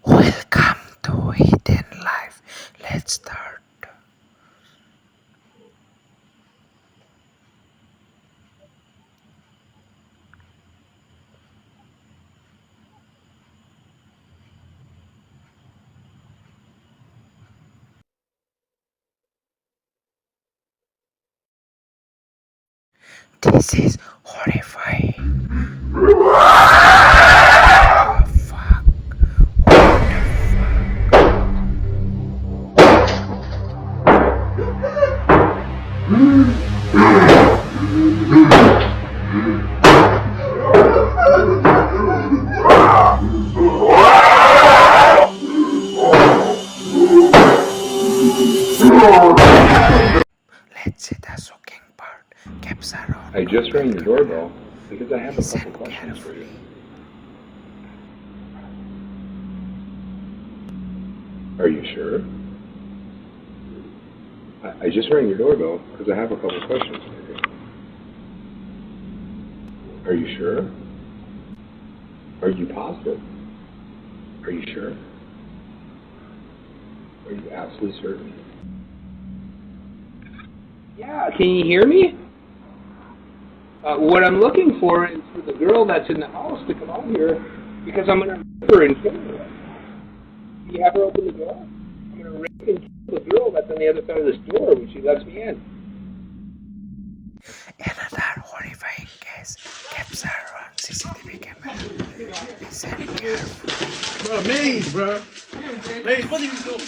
Welcome to Hidden Life. Let's start. This is horrifying. Oh, fuck. What the fuck? Let's see the shocking part. Caps are on. I just rang your doorbell because I have a Listen couple questions for you. carefully. Are you sure? I just rang your doorbell because I have a couple questions for you. Are you sure? Are you positive? Are you sure? Are you absolutely certain? Yeah, can you hear me? What I'm looking for is for the girl that's in the house to come out here because I'm going to rape her and kill her. Can you have her open the door? I'm going to rape and kill the girl that's on the other side of this door when she lets me in. Another horrifying case. Caps are on CCTV camera. Listen carefully. Bro, Maze, bro. Maze, what are you doing?